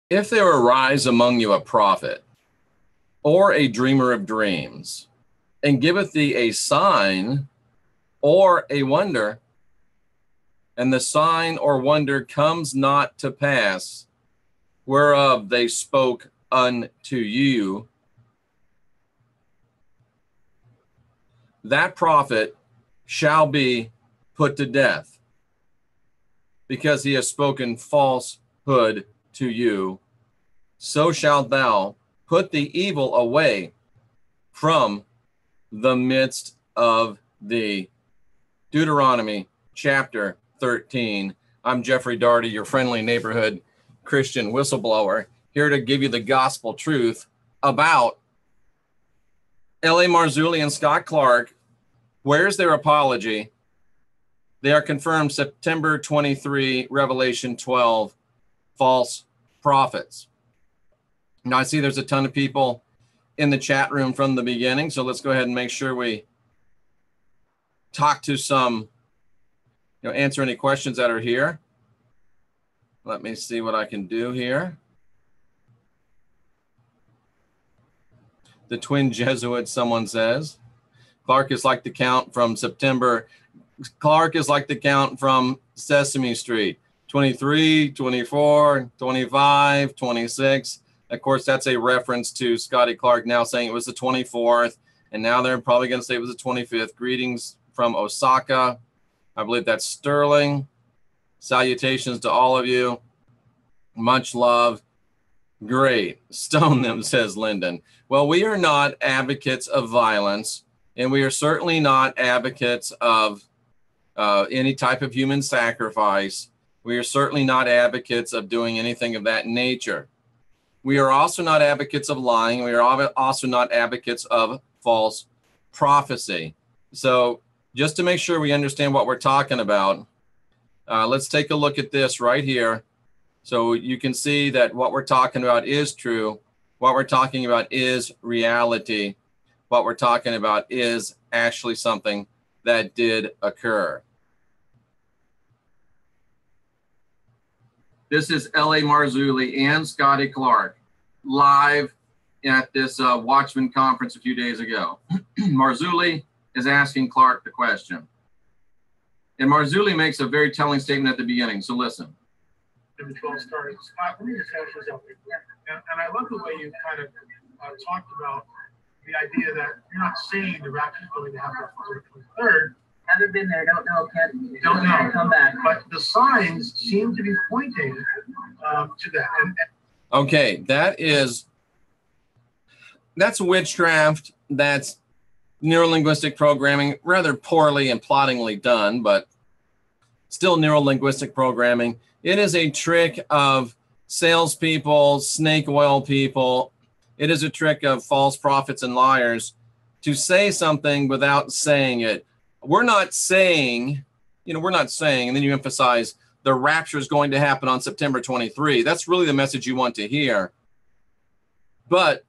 If there arise among you a prophet or a dreamer of dreams, and giveth thee a sign or a wonder, and the sign or wonder comes not to pass, whereof they spoke unto you, that prophet shall be put to death, because he has spoken falsehood to you. So shalt thou put the evil away from the midst of thee. Deuteronomy chapter 13. I'm Jeffrey Daugherty, your friendly neighborhood Christian whistleblower, here to give you the gospel truth about L.A. Marzulli and Scott Clarke. Where's their apology? They are confirmed September 23, Revelation 12, false prophets. Now I see there's a ton of people in the chat room from the beginning, so let's go ahead and make sure we talk to some, answer any questions that are here. Let me see what I can do here. The twin Jesuits, someone says. Clarke is like the count from September. Clarke is like the count from Sesame Street. 23, 24, 25, 26. Of course, that's a reference to Scotty Clarke now saying it was the 24th, and now they're probably going to say it was the 25th. Greetings from Osaka. I believe that's Sterling. Salutations to all of you. Much love. Great. Stone them, says Lyndon. Well, we are not advocates of violence, and we are certainly not advocates of any type of human sacrifice. We are certainly not advocates of doing anything of that nature. We are also not advocates of lying. We are also not advocates of false prophecy. So just to make sure we understand what we're talking about, let's take a look at this right here. So you can see that what we're talking about is true. What we're talking about is reality. What we're talking about is actually something that did occur. This is L.A. Marzulli and Scotty Clarke live at this Watchman conference a few days ago. Marzulli is asking Clarke the question. And Marzulli makes a very telling statement at the beginning, so listen. The 12 started. Scott, let me just ask you something. And I love the way you kind of talked about the idea that you're not saying the rapture is going to happen on the 23rd. Haven't been there, don't know, don't know. Come back. But the signs seem to be pointing to that. Okay, that's witchcraft. That's neurolinguistic programming, rather poorly and plottingly done, but still neurolinguistic programming. It is a trick of salespeople, snake oil people. It is a trick of false prophets and liars to say something without saying it. We're not saying, and then you emphasize the rapture is going to happen on September 23. That's really the message you want to hear. But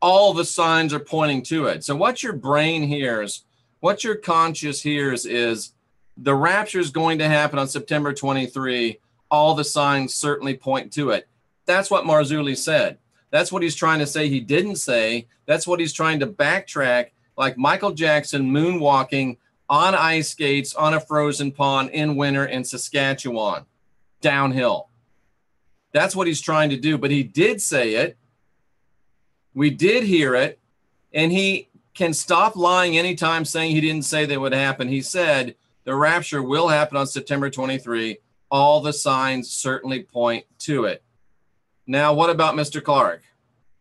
all the signs are pointing to it. So what your brain hears, what your conscious hears is the rapture is going to happen on September 23. All the signs certainly point to it. That's what Marzulli said. That's what he's trying to say he didn't say. That's what he's trying to backtrack, like Michael Jackson moonwalking on ice skates on a frozen pond in winter in Saskatchewan, downhill. That's what he's trying to do. But he did say it. We did hear it. And he can stop lying anytime saying he didn't say that would happen. He said the rapture will happen on September 23. All the signs certainly point to it. Now, what about Mr. Clarke?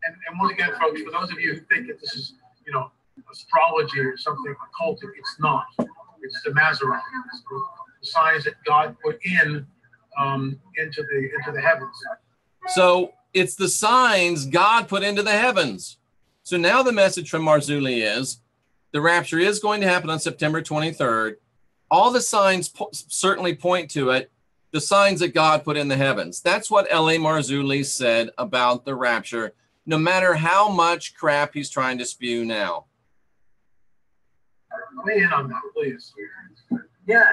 And once again, folks, for those of you who think that this is, astrology or something occultic, it's not. It's the Mazaron. It's the signs that God put into the heavens. So it's the signs God put into the heavens. So now the message from Marzulli is the rapture is going to happen on September 23rd. All the signs certainly point to it. The signs that God put in the heavens. That's what L.A. Marzulli said about the rapture, no matter how much crap he's trying to spew now. Weigh in on that, please. Yeah,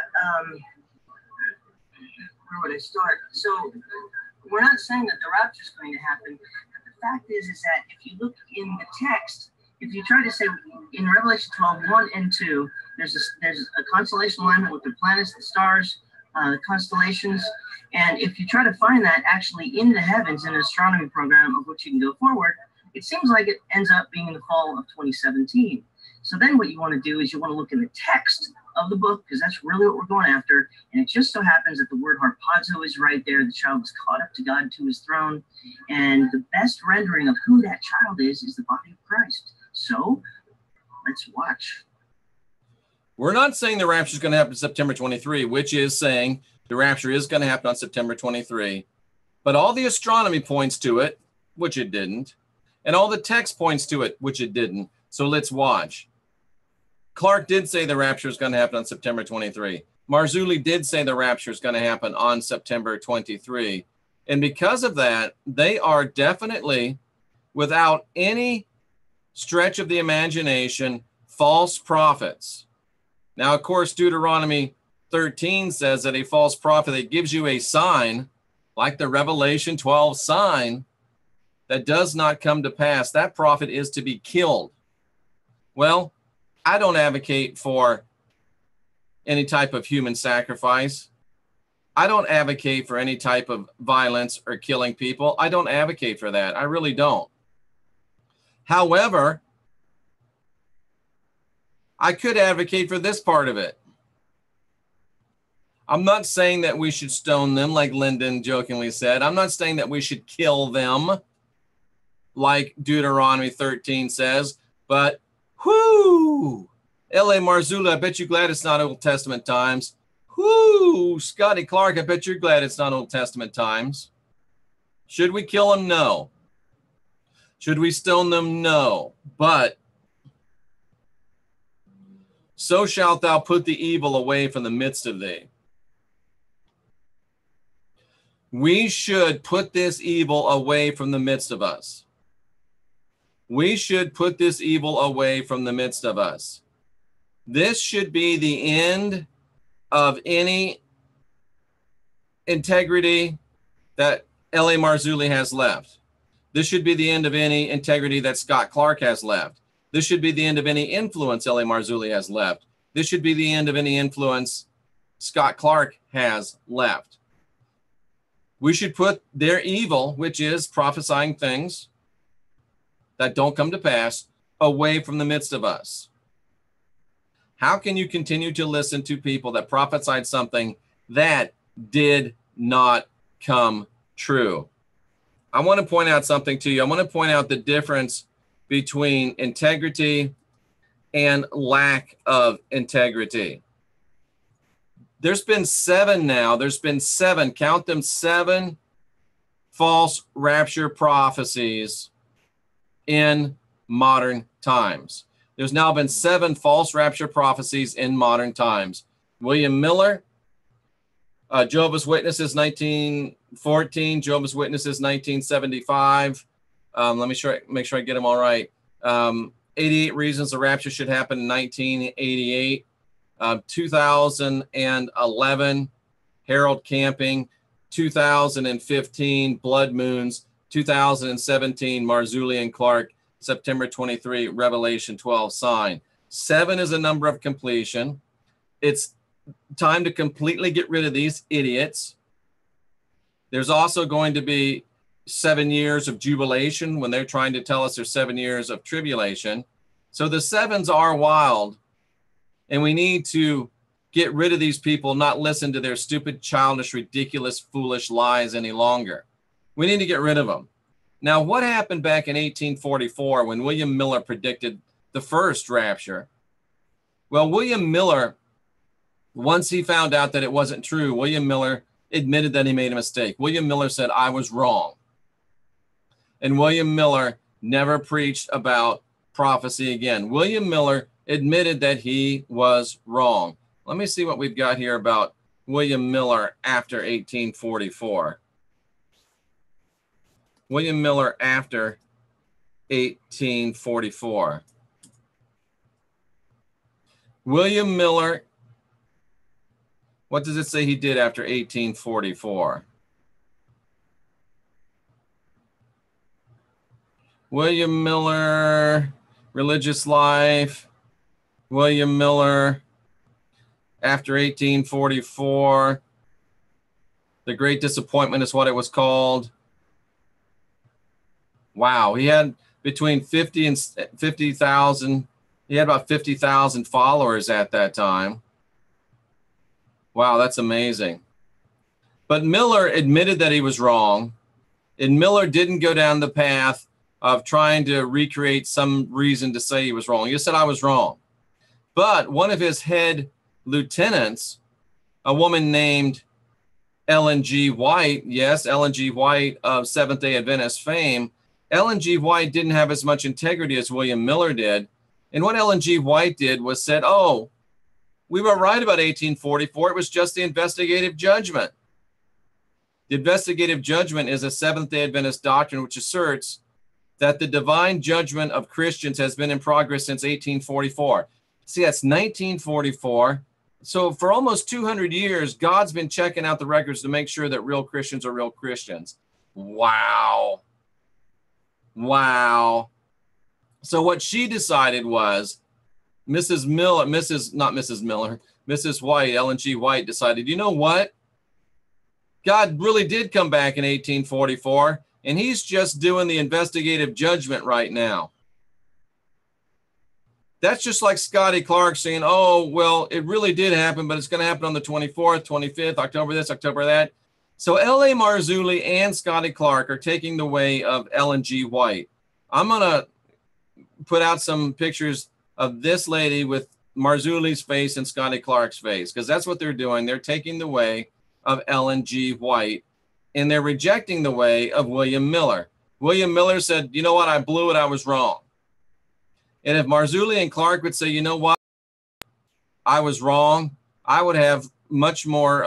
where would I start? So we're not saying that the rapture is going to happen. But the fact is that if you look in the text, if you try to say in Revelation 12, 1 and 2, there's a constellation alignment with the planets, the stars, the constellations. And if you try to find that actually in the heavens in an astronomy program of which you can go forward, it seems like it ends up being in the fall of 2017. So then what you want to do is you want to look in the text of the book, because that's really what we're going after. And it just so happens that the word harpazo is right there. The child was caught up to God, to his throne. And the best rendering of who that child is the body of Christ. So let's watch. We're not saying the rapture is going to happen September 23, which is saying the rapture is going to happen on September 23. But all the astronomy points to it, which it didn't. And all the text points to it, which it didn't. So let's watch. Clarke did say the rapture is going to happen on September 23. Marzulli did say the rapture is going to happen on September 23. And because of that, they are definitely, without any stretch of the imagination, false prophets. Now, of course, Deuteronomy 13 says that a false prophet that gives you a sign, like the Revelation 12 sign, that does not come to pass, that prophet is to be killed. Well, I don't advocate for any type of human sacrifice. I don't advocate for any type of violence or killing people. I don't advocate for that. I really don't. However, I could advocate for this part of it. I'm not saying that we should stone them, like Lyndon jokingly said. I'm not saying that we should kill them, like Deuteronomy 13 says, but whoo, L.A. Marzulli, I bet you're glad it's not Old Testament times. Whoo, Scotty Clarke, I bet you're glad it's not Old Testament times. Should we kill them? No. Should we stone them? No. But so shalt thou put the evil away from the midst of thee. We should put this evil away from the midst of us. We should put this evil away from the midst of us. This should be the end of any integrity that L.A. Marzulli has left. This should be the end of any integrity that Scott Clarke has left. This should be the end of any influence L.A. Marzulli has left. This should be the end of any influence Scott Clarke has left. We should put their evil, which is prophesying things that don't come to pass, away from the midst of us. How can you continue to listen to people that prophesied something that did not come true? I want to point out something to you. I want to point out the difference between integrity and lack of integrity. There's been 7 now. There's been 7, count them, 7 false rapture prophecies in modern times. There's now been 7 false rapture prophecies in modern times. William Miller, Jehovah's Witnesses 1914, Jehovah's Witnesses 1975. Let me make sure I get them all right. 88 Reasons the Rapture Should Happen in 1988. 2011, Harold Camping. 2015, Blood Moons. 2017, Marzulli and Clarke. September 23, Revelation 12 sign. 7 is a number of completion. It's time to completely get rid of these idiots. There's also going to be 7 years of jubilation when they're trying to tell us there's 7 years of tribulation. So the 7s are wild, and we need to get rid of these people, not listen to their stupid, childish, ridiculous, foolish lies any longer. We need to get rid of them. Now, what happened back in 1844 when William Miller predicted the first rapture? Well, William Miller, once he found out that it wasn't true, William Miller admitted that he made a mistake. William Miller said, I was wrong. And William Miller never preached about prophecy again. William Miller admitted that he was wrong. Let me see what we've got here about William Miller after 1844. William Miller after 1844. William Miller, what does it say he did after 1844? William Miller, religious life. William Miller, after 1844. The Great Disappointment is what it was called. Wow, he had between 50 and 50,000. He had about 50,000 followers at that time. Wow, that's amazing. But Miller admitted that he was wrong, and Miller didn't go down the path of trying to recreate some reason to say he was wrong. He just said, I was wrong. But one of his head lieutenants, a woman named Ellen G. White, yes, Ellen G. White of Seventh-day Adventist fame, Ellen G. White didn't have as much integrity as William Miller did. And what Ellen G. White did was said, oh, we were right about 1844. It was just the investigative judgment. The investigative judgment is a Seventh-day Adventist doctrine which asserts that the divine judgment of Christians has been in progress since 1844. See, that's 1944. So for almost 200 years, God's been checking out the records to make sure that real Christians are real Christians. Wow. Wow. So what she decided was, Mrs. White, Ellen G. White decided, you know what? God really did come back in 1844, and he's just doing the investigative judgment right now. That's just like Scotty Clarke saying, oh, well, it really did happen, but it's going to happen on the 24th, 25th, October this, October that. So L.A. Marzulli and Scotty Clarke are taking the way of Ellen G. White. I'm going to put out some pictures of this lady with Marzulli's face and Scotty Clarke's face, because that's what they're doing. They're taking the way of Ellen G. White, and they're rejecting the way of William Miller. William Miller said, you know what, I blew it, I was wrong. And if Marzulli and Clarke would say, you know what, I was wrong, I would have much more,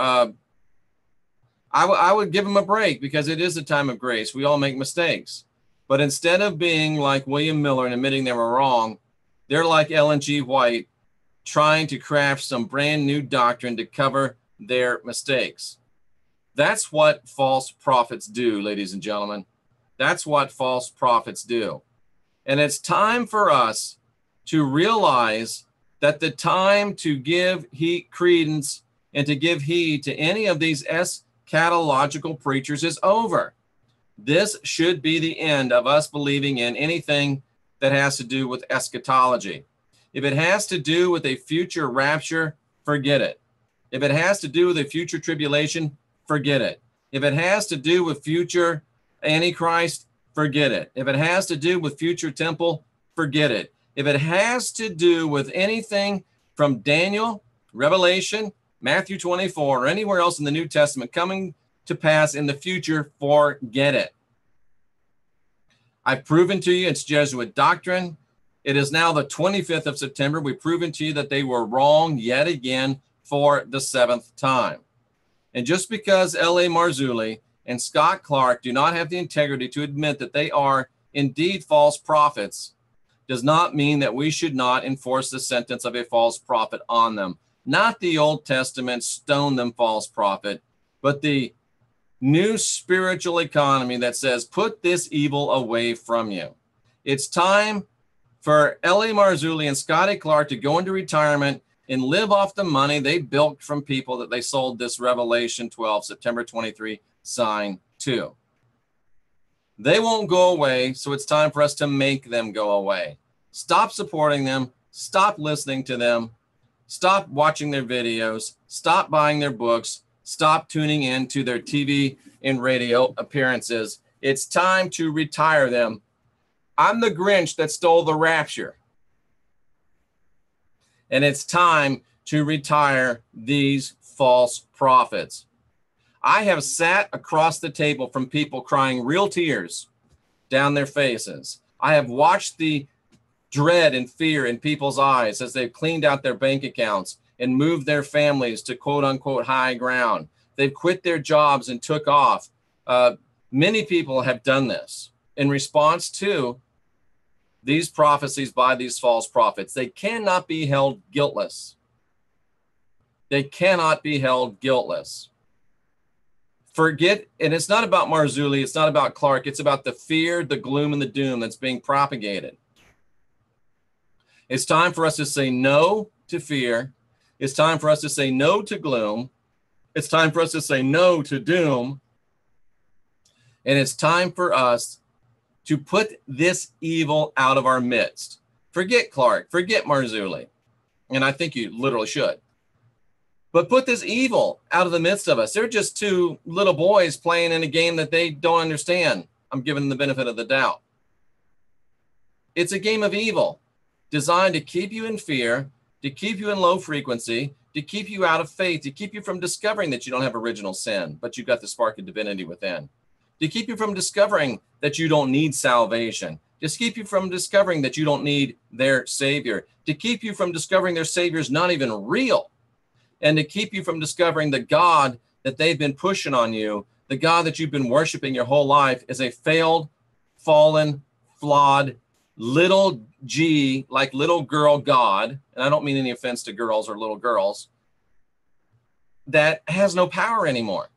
I would give them a break, because it is a time of grace. We all make mistakes. But instead of being like William Miller and admitting they were wrong, they're like Ellen G. White, trying to craft some brand new doctrine to cover their mistakes. That's what false prophets do, ladies and gentlemen. That's what false prophets do. And it's time for us to realize that the time to give credence and to give heed to any of these eschatological preachers is over. This should be the end of us believing in anything that has to do with eschatology. If it has to do with a future rapture, forget it. If it has to do with a future tribulation, forget it. If it has to do with future Antichrist, forget it. If it has to do with future temple, forget it. If it has to do with anything from Daniel, Revelation, Matthew 24, or anywhere else in the New Testament coming to pass in the future, forget it. I've proven to you it's Jesuit doctrine. It is now the 25th of September. We've proven to you that they were wrong yet again for the 7th time. And just because L.A. Marzulli and Scott Clarke do not have the integrity to admit that they are indeed false prophets does not mean that we should not enforce the sentence of a false prophet on them. Not the Old Testament stone them false prophet, but the new spiritual economy that says, put this evil away from you. It's time for L.A. Marzulli and Scotty Clarke to go into retirement and live off the money they bilked from people that they sold this Revelation 12, September 23 sign to. They won't go away, so it's time for us to make them go away. Stop supporting them. Stop listening to them. Stop watching their videos. Stop buying their books. Stop tuning in to their TV and radio appearances. It's time to retire them. I'm the Grinch that stole the rapture. And it's time to retire these false prophets. I have sat across the table from people crying real tears down their faces. I have watched the dread and fear in people's eyes as they've cleaned out their bank accounts and moved their families to quote unquote high ground. They've quit their jobs and took off. Many people have done this in response to these prophecies by these false prophets. They cannot be held guiltless. They cannot be held guiltless. Forget, and it's not about Marzulli, it's not about Clarke, it's about the fear, the gloom, and the doom that's being propagated. It's time for us to say no to fear. It's time for us to say no to gloom. It's time for us to say no to doom. And it's time for us to put this evil out of our midst. Forget Clarke, forget Marzulli. And I think you literally should. But put this evil out of the midst of us. They're just two little boys playing in a game that they don't understand. I'm giving them the benefit of the doubt. It's a game of evil designed to keep you in fear, to keep you in low frequency, to keep you out of faith, to keep you from discovering that you don't have original sin, but you've got the spark of divinity within, to keep you from discovering that you don't need salvation, to keep you from discovering that you don't need their Savior, to keep you from discovering their Savior is not even real, and to keep you from discovering the God that they've been pushing on you, the God that you've been worshiping your whole life, is a failed, fallen, flawed, little g, like little girl God, and I don't mean any offense to girls or little girls, that has no power anymore.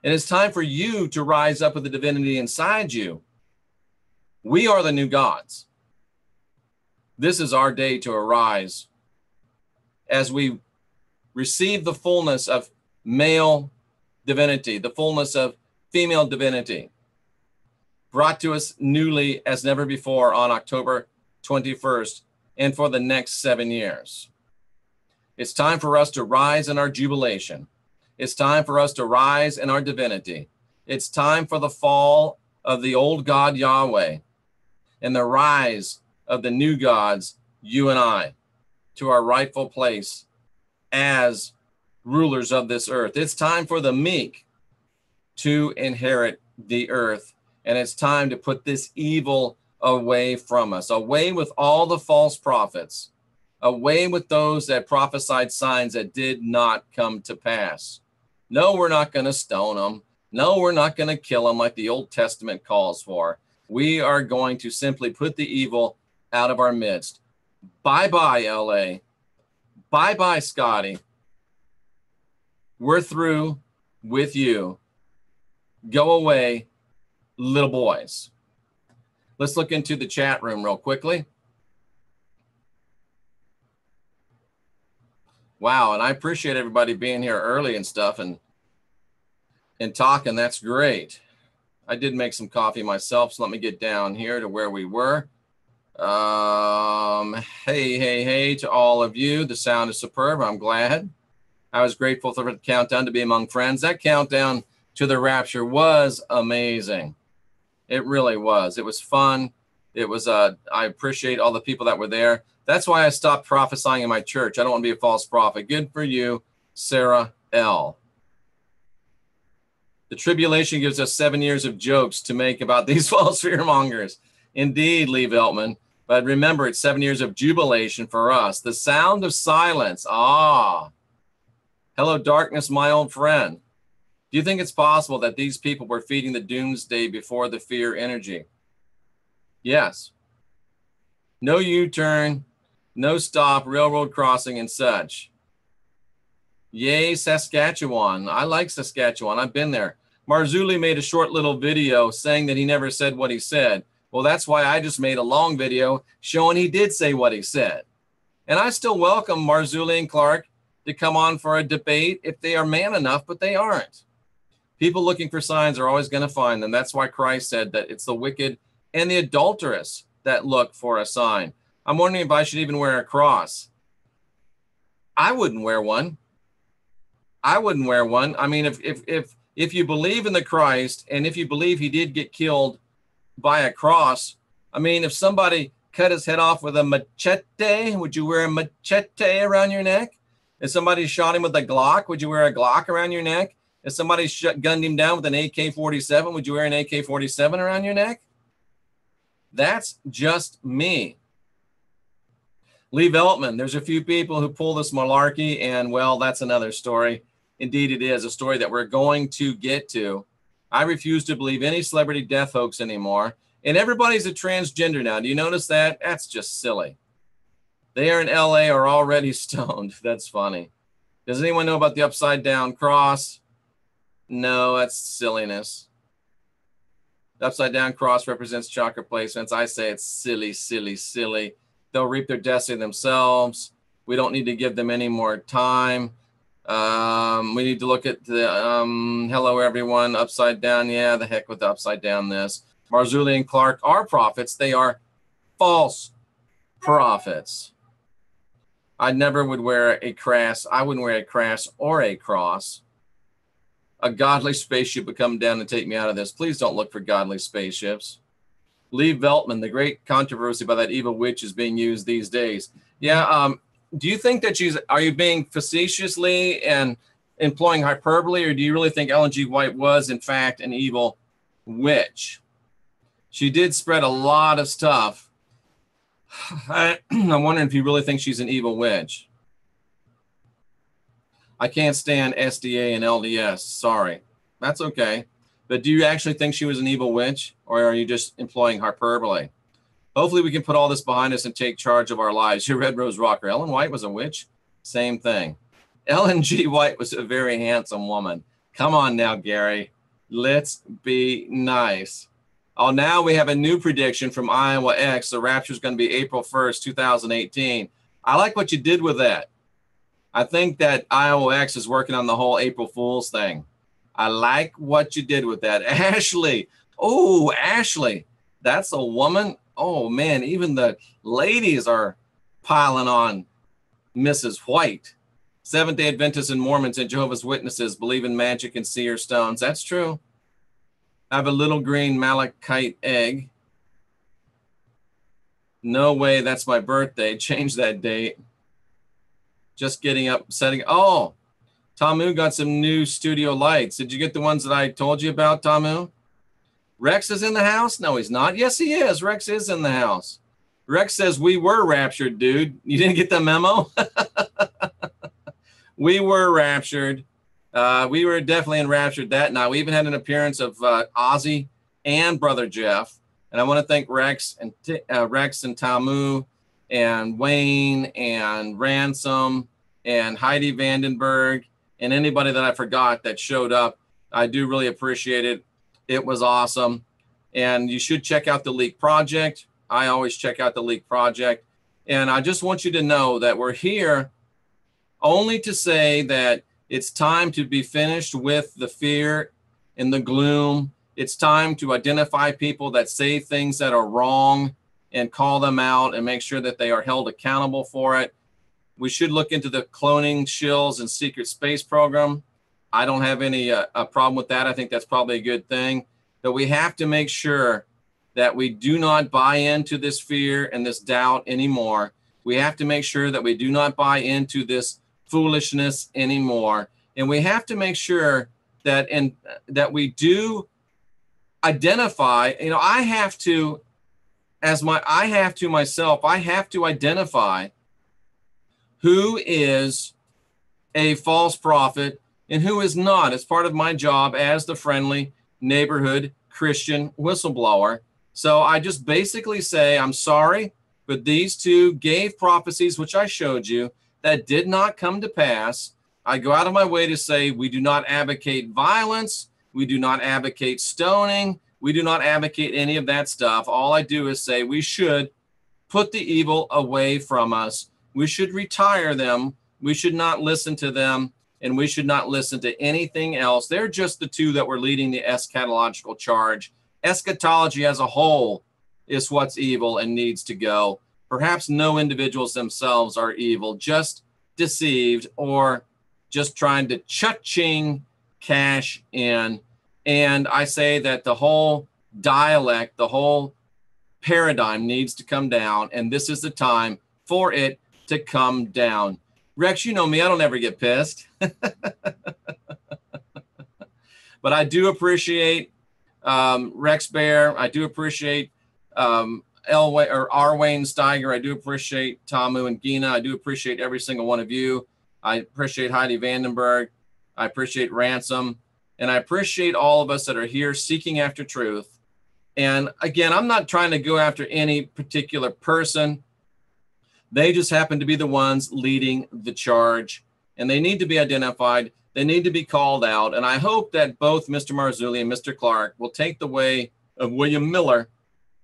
And it's time for you to rise up with the divinity inside you. We are the new gods. This is our day to arise as we receive the fullness of male divinity, the fullness of female divinity, brought to us newly as never before on October 21st and for the next 7 years. It's time for us to rise in our jubilation. It's time for us to rise in our divinity. It's time for the fall of the old God Yahweh and the rise of the new gods, you and I, to our rightful place as rulers of this earth. It's time for the meek to inherit the earth. And it's time to put this evil away from us, away with all the false prophets, away with those that prophesied signs that did not come to pass. No, we're not going to stone them. No, we're not going to kill them like the Old Testament calls for. We are going to simply put the evil out of our midst. Bye-bye, LA. Bye-bye, Scotty. We're through with you. Go away, little boys. Let's look into the chat room real quickly. Wow, and I appreciate everybody being here early and stuff and talking. That's great. I did make some coffee myself, so let me get down here to where we were. Hey to all of you. The sound is superb. I'm glad. I was grateful for the countdown to be among friends. That countdown to the rapture was amazing. It really was. It was fun. It was, I appreciate all the people that were there. That's why I stopped prophesying in my church. I don't want to be a false prophet. Good for you, Sarah L. The tribulation gives us 7 years of jokes to make about these false fearmongers. Indeed, Lee Veltman. But remember, it's 7 years of jubilation for us. The sound of silence. Ah. Hello, darkness, my old friend. Do you think it's possible that these people were feeding the doomsday before the fear energy? Yes. No U-turn, no stop, railroad crossing and such. Yay, Saskatchewan. I like Saskatchewan. I've been there. Marzulli made a short little video saying that he never said what he said. Well, that's why I just made a long video showing he did say what he said. And I still welcome Marzulli and Clarke to come on for a debate if they are man enough, but they aren't. People looking for signs are always going to find them. That's why Christ said that it's the wicked and the adulterous that look for a sign. I'm wondering if I should even wear a cross. I wouldn't wear one. I wouldn't wear one. I mean, if you believe in the Christ and if you believe he did get killed by a cross, I mean, if somebody cut his head off with a machete, would you wear a machete around your neck? If somebody shot him with a Glock, would you wear a Glock around your neck? If somebody gunned him down with an AK-47, would you wear an AK-47 around your neck? That's just me. Lee Veltman, there's a few people who pull this malarkey, and well, that's another story. Indeed, it is a story that we're going to get to. I refuse to believe any celebrity death hoax anymore. And everybody's a transgender now. Do you notice that? That's just silly. They are in LA are already stoned. That's funny. Does anyone know about the upside down cross? No, that's silliness. The upside down cross represents chakra placements. I say it's silly, silly, silly. They'll reap their destiny themselves. We don't need to give them any more time. We need to look at the hello everyone, upside down. Yeah, the heck with the upside down this. Marzulli and Clarke are prophets. They are false prophets. I never would wear a cross. I wouldn't wear a cross or a cross. A godly spaceship would come down and take me out of this. Please don't look for godly spaceships. Lee Veltman, the great controversy by that evil witch is being used these days. Yeah, do you think that are you being facetiously and employing hyperbole, or do you really think Ellen G. White was, in fact, an evil witch? She did spread a lot of stuff. I'm wondering if you really think she's an evil witch. I can't stand SDA and LDS. Sorry. That's okay. But do you actually think she was an evil witch, or are you just employing hyperbole? Hopefully we can put all this behind us and take charge of our lives. Your Red Rose Rocker. Ellen White was a witch? Same thing. Ellen G. White was a very handsome woman. Come on now, Gary. Let's be nice. Oh, now we have a new prediction from Iowa X. The rapture is going to be April 1st, 2018. I like what you did with that. I think that Iowa X is working on the whole April Fool's thing. I like what you did with that. Ashley. Oh, Ashley. That's a woman. Oh, man. Even the ladies are piling on Mrs. White. Seventh-day Adventists and Mormons and Jehovah's Witnesses believe in magic and seer stones. That's true. I have a little green malachite egg. No way, that's my birthday. Change that date. Just getting up, setting. Oh, Tamu got some new studio lights. Did you get the ones that I told you about, Tamu? Rex is in the house? No, he's not. Yes, he is. Rex is in the house. Rex says, we were raptured, dude. You didn't get the memo? We were raptured. We were definitely enraptured that night. We even had an appearance of Ozzy and Brother Jeff. And I want to thank Rex and Tamu and Wayne and Ransom and Heidi Vandenberg and anybody that I forgot that showed up. I do really appreciate it. It was awesome. And you should check out the Leak Project. I always check out the Leak Project. And I just want you to know that we're here only to say that it's time to be finished with the fear and the gloom. It's time to identify people that say things that are wrong and call them out and make sure that they are held accountable for it. We should look into the cloning shills and secret space program. I don't have any a problem with that. I think that's probably a good thing. But we have to make sure that we do not buy into this fear and this doubt anymore. We have to make sure that we do not buy into this foolishness anymore. And we have to make sure that that we do identify, I have to identify who is a false prophet and who is not. It's part of my job as the friendly neighborhood Christian whistleblower. So I just basically say, I'm sorry, but these two gave prophecies, which I showed you, that did not come to pass. I go out of my way to say we do not advocate violence. We do not advocate stoning. We do not advocate any of that stuff. All I do is say we should put the evil away from us. We should retire them. We should not listen to them, and we should not listen to anything else. They're just the two that were leading the eschatological charge. Eschatology as a whole is what's evil and needs to go. Perhaps no individuals themselves are evil, just deceived or just trying to cha-ching cash in. And I say that the whole dialect, the whole paradigm needs to come down, and this is the time for it to come down. Rex, you know me, I don't ever get pissed. But I do appreciate Rex Bear. I do appreciate R. Wayne Steiger. I do appreciate Tamu and Gina. I do appreciate every single one of you. I appreciate Heidi Vandenberg. I appreciate Ransom. And I appreciate all of us that are here seeking after truth. And again, I'm not trying to go after any particular person. They just happen to be the ones leading the charge. and they need to be identified. They need to be called out. And I hope that both Mr. Marzulli and Mr. Clarke will take the way of William Miller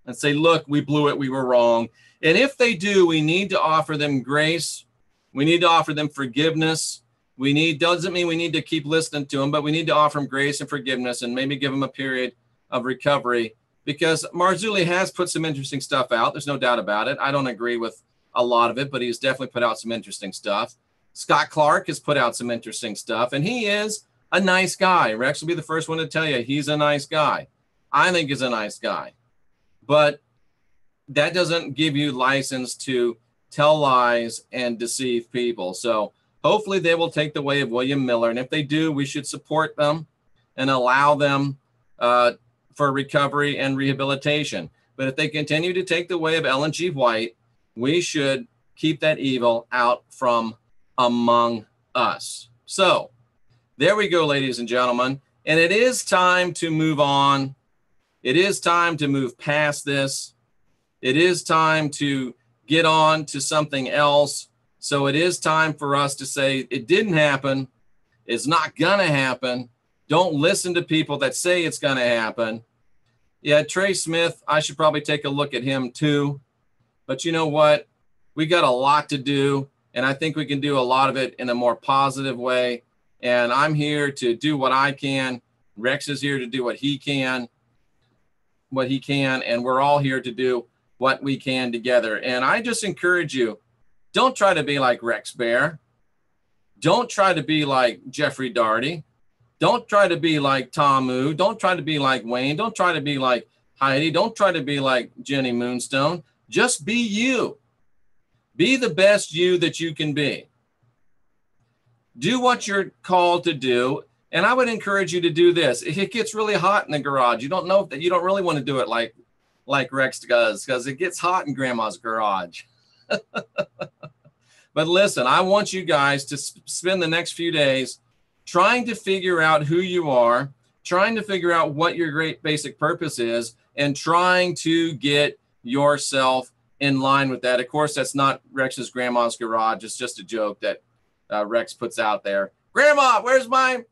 and say, look, we blew it. We were wrong. And if they do, we need to offer them grace. We need to offer them forgiveness. Doesn't mean we need to keep listening to them, but we need to offer them grace and forgiveness and maybe give them a period of recovery, because Marzulli has put some interesting stuff out. There's no doubt about it. I don't agree with a lot of it, but he's definitely put out some interesting stuff. Scott Clarke has put out some interesting stuff, and he is a nice guy. Rex will be the first one to tell you he's a nice guy. I think he's a nice guy, but that doesn't give you license to tell lies and deceive people. So hopefully they will take the way of William Miller. And if they do, we should support them and allow them for recovery and rehabilitation. But if they continue to take the way of Ellen G. White, we should keep that evil out from among us. So there we go, ladies and gentlemen. And it is time to move on. It is time to move past this. It is time to get on to something else. So it is time for us to say it didn't happen. It's not going to happen. Don't listen to people that say it's going to happen. Yeah, Trey Smith, I should probably take a look at him too. But you know what? We got a lot to do, and I think we can do a lot of it in a more positive way. And I'm here to do what I can. Rex is here to do what he can, and we're all here to do what we can together. And I just encourage you, don't try to be like Rex Bear. Don't try to be like Jeffrey Darty. Don't try to be like Tamu. Don't try to be like Wayne. Don't try to be like Heidi. Don't try to be like Jenny Moonstone. Just be you. Be the best you that you can be. Do what you're called to do. And I would encourage you to do this. If it gets really hot in the garage, you don't know that you don't really want to do it like Rex does, because it gets hot in Grandma's garage. But listen, I want you guys to spend the next few days trying to figure out who you are, trying to figure out what your great basic purpose is, and trying to get yourself in line with that. Of course, that's not Rex's grandma's garage. It's just a joke that Rex puts out there. Grandma, where's my,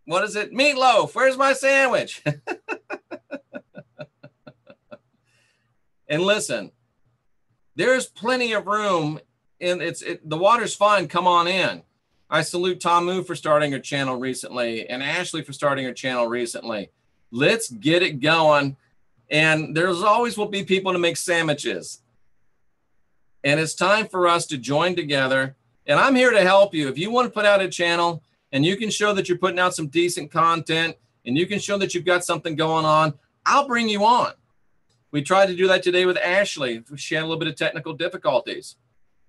what is it? Meatloaf. Where's my sandwich? And listen, there's plenty of room, and the water's fine. Come on in. I salute Tamu for starting her channel recently, and Ashley for starting her channel recently. Let's get it going. And there's always will be people to make sandwiches. And it's time for us to join together. And I'm here to help you. If you want to put out a channel and you can show that you're putting out some decent content and you can show that you've got something going on, I'll bring you on. We tried to do that today with Ashley. She had a little bit of technical difficulties.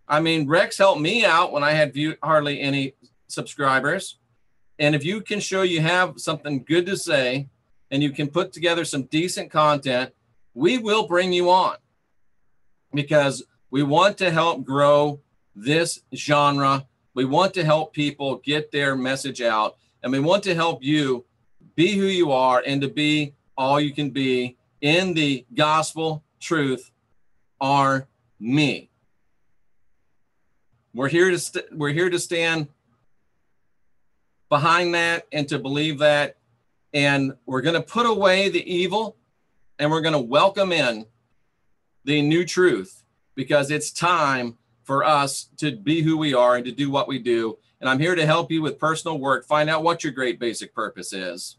I mean, Rex helped me out when I had hardly any subscribers. And if you can show you have something good to say and you can put together some decent content, we will bring you on, because we want to help grow this genre. We want to help people get their message out, and we want to help you be who you are and to be all you can be in the gospel truth are me. We're here to stand behind that and to believe that, and we're going to put away the evil and we're going to welcome in the new truth, because it's time for us to be who we are and to do what we do. And I'm here to help you with personal work, find out what your great basic purpose is,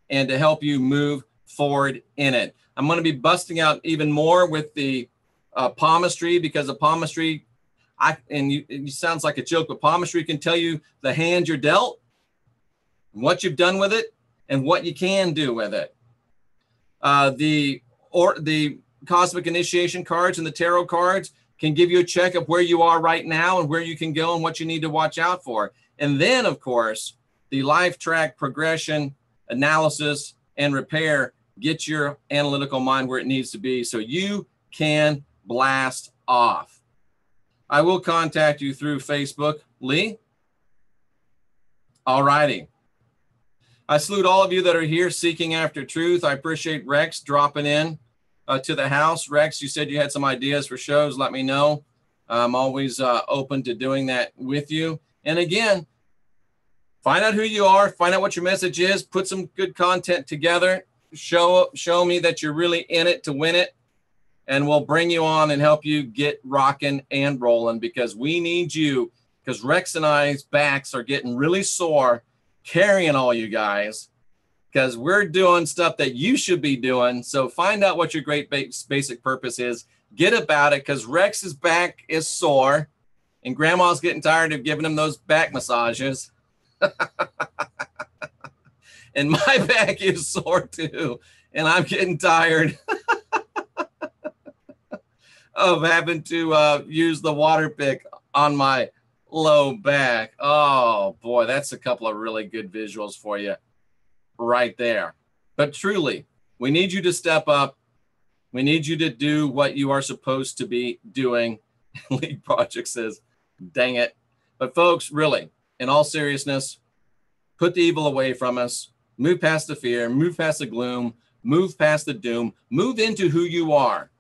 and to help you move forward in it. I'm going to be busting out even more with the palmistry, because the palmistry, it sounds like a joke, but palmistry can tell you the hand you're dealt, what you've done with it, and what you can do with it. The cosmic initiation cards and the tarot cards can give you a check of where you are right now and where you can go and what you need to watch out for. And then, of course, the LIFETRACK progression, analysis, and repair get your analytical mind where it needs to be so you can blast off. I will contact you through Facebook. Lee? All righty. I salute all of you that are here seeking after truth. I appreciate Rex dropping in to the house. Rex, you said you had some ideas for shows. Let me know. I'm always open to doing that with you. And again, find out who you are, find out what your message is, put some good content together, show me that you're really in it to win it, and we'll bring you on and help you get rocking and rolling, because we need you, because Rex and I's backs are getting really sore carrying all you guys, because we're doing stuff that you should be doing. So find out what your great basic purpose is. Get about it, because Rex's back is sore and Grandma's getting tired of giving him those back massages. And my back is sore too. And I'm getting tired of having to use the water pick on my low back. Oh boy, that's a couple of really good visuals for you right there. But truly, we need you to step up. We need you to do what you are supposed to be doing. Lead Project says, dang it. But folks, really, in all seriousness, put the evil away from us. Move past the fear, move past the gloom, move past the doom, move into who you are.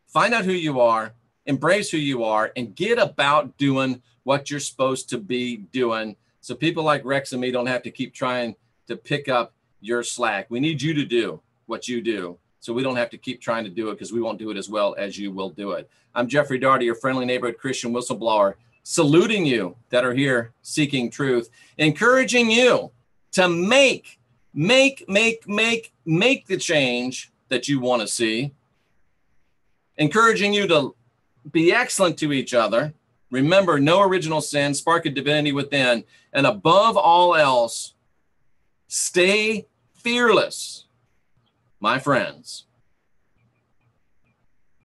Find out who you are, embrace who you are, and get about doing what you're supposed to be doing, so people like Rex and me don't have to keep trying to pick up your slack. We need you to do what you do, so we don't have to keep trying to do it, because we won't do it as well as you will do it. I'm Jeffrey Daugherty, your friendly neighborhood Christian whistleblower, saluting you that are here seeking truth, encouraging you to make the change that you want to see, encouraging you to be excellent to each other. Remember, no original sin, spark of divinity within, and above all else, stay fearless, my friends.